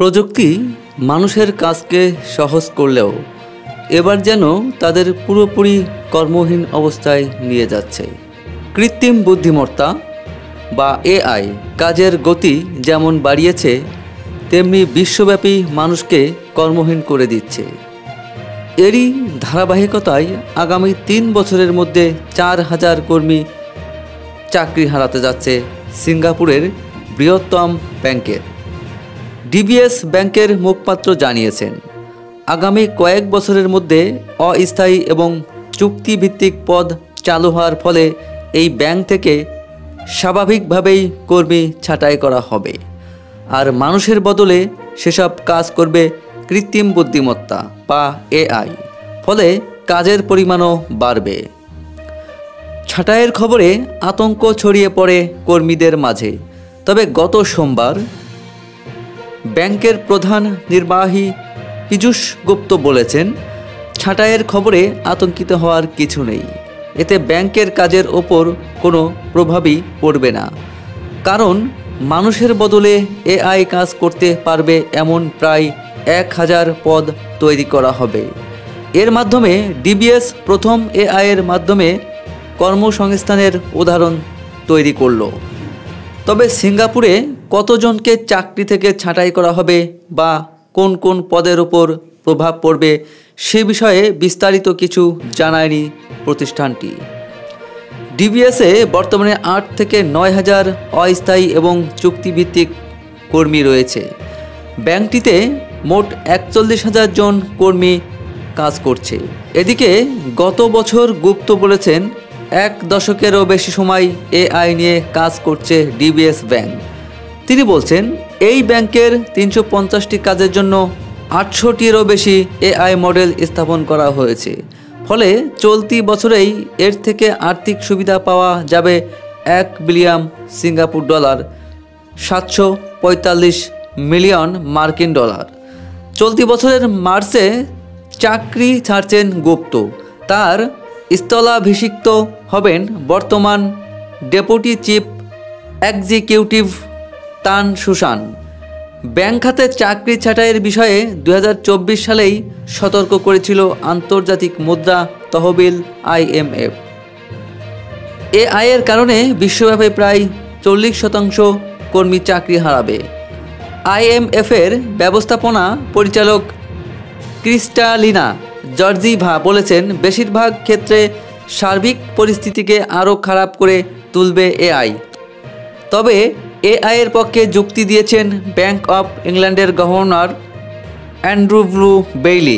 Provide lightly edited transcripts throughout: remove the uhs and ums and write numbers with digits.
প্রযুক্তি মানুষের কাজকে সহজ করলেও এবার যেন তাদের পুরোপুরি কর্মহীন অবস্থায় নিয়ে যাচ্ছে। কৃত্রিম বুদ্ধিমত্তা বা এআই কাজের গতি যেমন বাড়িয়েছে, তেমনি বিশ্বব্যাপী মানুষকে কর্মহীন করে দিচ্ছে। এরই ধারাবাহিকতায় আগামী ৩ বছরের মধ্যে ৪,০০০ কর্মী চাকরি হারাতে যাচ্ছে সিঙ্গাপুরের বৃহত্তম ব্যাংকের। ডিবিএস ব্যাংকের মুখপাত্র জানিয়েছেন, আগামী কয়েক বছরের মধ্যে অস্থায়ী এবং চুক্তিভিত্তিক পদ চালু হওয়ার ফলে এই ব্যাংক থেকে স্বাভাবিকভাবেই কর্মী ছাঁটাই করা হবে, আর মানুষের বদলে সেসব কাজ করবে কৃত্রিম বুদ্ধিমত্তা বা এআই। ফলে কাজের পরিমাণও বাড়বে। ছাঁটাইয়ের খবরে আতঙ্ক ছড়িয়ে পড়ে কর্মীদের মাঝে। তবে গত সোমবার ব্যাংকের প্রধান নির্বাহী পীযূষ গুপ্তা বলেছেন, ছাঁটাইয়ের খবরে আতঙ্কিত হওয়ার কিছু নেই। এতে ব্যাংকের কাজের ওপর কোনো প্রভাবই পড়বে না, কারণ মানুষের বদলে এআই কাজ করতে পারবে এমন প্রায় ১,০০০ পদ তৈরি করা হবে। এর মাধ্যমে ডিবিএস প্রথম এআইয়ের মাধ্যমে কর্মসংস্থানের উদাহরণ তৈরি করল। তবে সিঙ্গাপুরে কতজনকে চাকরি থেকে ছাঁটাই করা হবে বা কোন কোন পদের উপর প্রভাব পড়বে সে বিষয়ে বিস্তারিত কিছু জানায়নি প্রতিষ্ঠানটি। ডিবিএসে বর্তমানে ৮ থেকে ৯,০০০ অস্থায়ী এবং চুক্তিভিত্তিক কর্মী রয়েছে। ব্যাংকটিতে মোট ৪১,০০০ জন কর্মী কাজ করছে। এদিকে গত বছর গুপ্তা বলেছেন, ১ দশকেরও বেশি সময় এআই নিয়ে কাজ করছে ডিবিএস ব্যাংক। তিনি বলছেন, এই ব্যাংকের ৩৫০টি কাজের জন্য ৮০০টিরও বেশি এআই মডেল স্থাপন করা হয়েছে। ফলে চলতি বছরেই এর থেকে আর্থিক সুবিধা পাওয়া যাবে $১ বিলিয়ন, ৭৪৫ মিলিয়ন মার্কিন ডলার। চলতি বছরের মার্চে চাকরি ছাড়ছেন গুপ্তা। তার স্থলাভিষিক্ত হবেন বর্তমান ডেপুটি চিফ এক্সিকিউটিভ তান সুশান। ব্যাংক খাতে চাকরি ছাঁটাইয়ের বিষয়ে ২০২৪ সালেই সতর্ক করেছিল আন্তর্জাতিক মুদ্রা তহবিল IMF। এআইয়ের কারণে বিশ্বব্যাপী প্রায় ৪০% কর্মী চাকরি হারাবে। IMF-এর ব্যবস্থাপনা পরিচালক ক্রিস্টালিনা জর্জিভা বলেছেন, বেশিরভাগ ক্ষেত্রে সার্বিক পরিস্থিতিকে আরও খারাপ করে তুলবে এআই। তবে এআইয়ের পক্ষে যুক্তি দিয়েছেন ব্যাংক অফ ইংল্যান্ডের গভর্নর অ্যান্ড্রু বেইলি।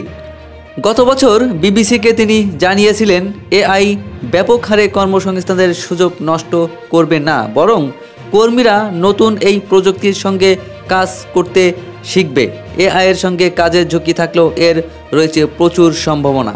গত বছর বিবিসিকে তিনি জানিয়েছিলেন, এআই ব্যাপক হারে কর্মসংস্থানের সুযোগ নষ্ট করবে না, বরং কর্মীরা নতুন এই প্রযুক্তির সঙ্গে কাজ করতে শিখবে। এআইয়ের সঙ্গে কাজের ঝুঁকি থাকলেও এর রয়েছে প্রচুর সম্ভাবনা।